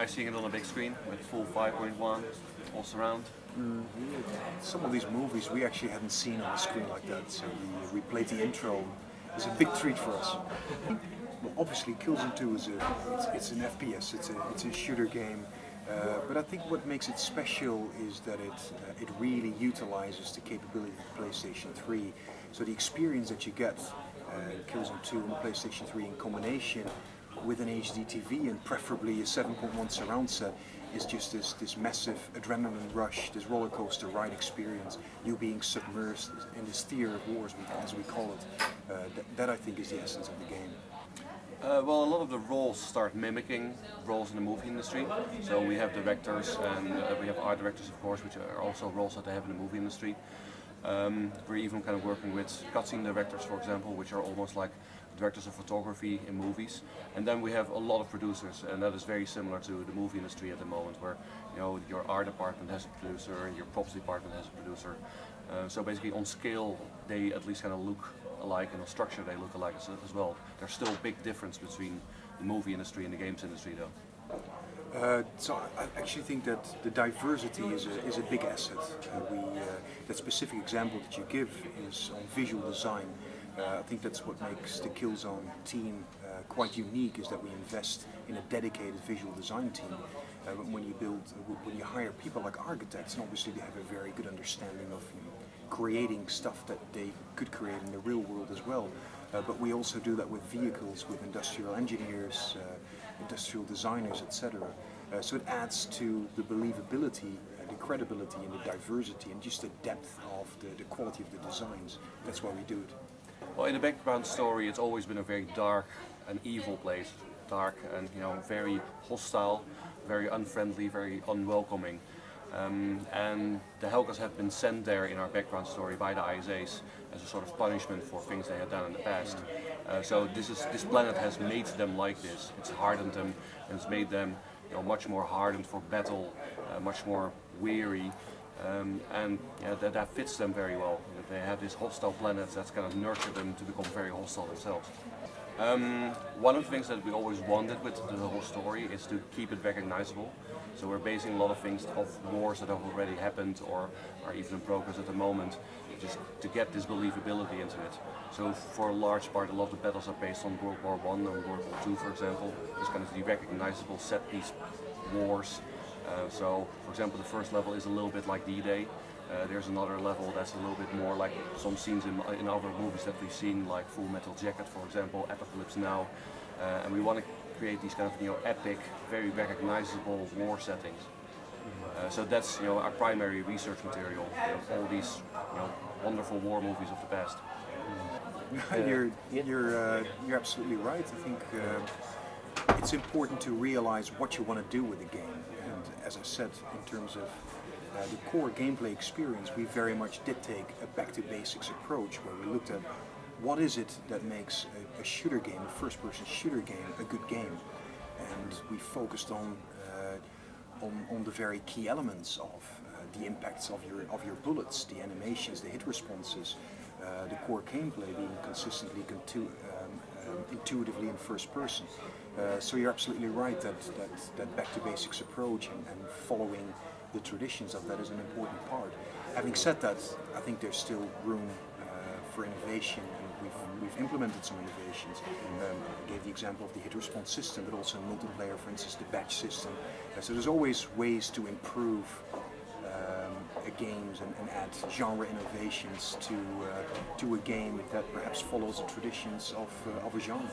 nice seeing it on a big screen with full 5.1 all surround. Some of these movies we actually hadn't seen on the screen like that, so we played the intro. It's a big treat for us. Well, obviously Killzone 2 is it's an FPS, it's a shooter game, but I think what makes it special is that it really utilizes the capability of the PlayStation 3. So the experience that you get in Killzone 2 on the PlayStation 3 in combination with an HD TV and preferably a 7.1 surround set is just this massive adrenaline rush, this roller coaster ride experience, you being submerged in this theater of wars, as we call it. That I think is the essence of the game. Well, a lot of the roles start mimicking roles in the movie industry. So we have directors and we have art directors, of course, which are also roles that they have in the movie industry. We're even kind of working with cutscene directors, for example, which are almost like directors of photography in movies. And then we have a lot of producers, and that is very similar to the movie industry at the moment, where your art department has a producer and your props department has a producer. So basically on scale they at least kind of look alike, and on structure they look alike as well. There's still a big difference between the movie industry and the games industry though. So I actually think that the diversity is a big asset. That specific example that you give is on visual design. I think that's what makes the Killzone team quite unique, is that we invest in a dedicated visual design team. When you hire people like architects, and obviously they have a very good understanding of creating stuff that they could create in the real world as well. But we also do that with vehicles, with industrial engineers, industrial designers, etc. So it adds to the believability, the credibility and the diversity and just the depth of the quality of the designs. That's why we do it. Well, in the background story it's always been a very dark and evil place. Dark and very hostile, very unfriendly, very unwelcoming. And the Helghans have been sent there in our background story by the ISAs as a sort of punishment for things they had done in the past. So this planet has made them like this. It's hardened them and it's made them much more hardened for battle, much more weary, and that fits them very well. They have this hostile planet that's kind of nurtured them to become very hostile themselves. One of the things that we always wanted with the whole story is to keep it recognizable. So we're basing a lot of things off wars that have already happened or are even in progress at the moment, just to get this believability into it. So for a large part, a lot of the battles are based on World War I and World War II, for example. It's kind of the recognizable set-piece wars. So, for example, the first level is a little bit like D-Day. There's another level that's a little bit more like some scenes in other movies that we've seen, like Full Metal Jacket, for example, Apocalypse Now. And we want to create these kind of epic, very recognizable war settings. So that's our primary research material. All these wonderful war movies of the past. You're absolutely right. I think it's important to realize what you want to do with the game. And as I said, in terms of the core gameplay experience, we very much did take a back to basics approach, where we looked at what is it that makes a shooter game, a first-person shooter game, a good game, and we focused on the very key elements of the impacts of your bullets, the animations, the hit responses, the core gameplay being consistently intuitively in first person. So you're absolutely right that back to basics approach and following the traditions of that is an important part. Having said that, I think there's still room for innovation, and we've implemented some innovations. I gave the example of the hit response system, but also in multiplayer, for instance, the batch system. So there's always ways to improve games and add genre innovations to a game that perhaps follows the traditions of a genre.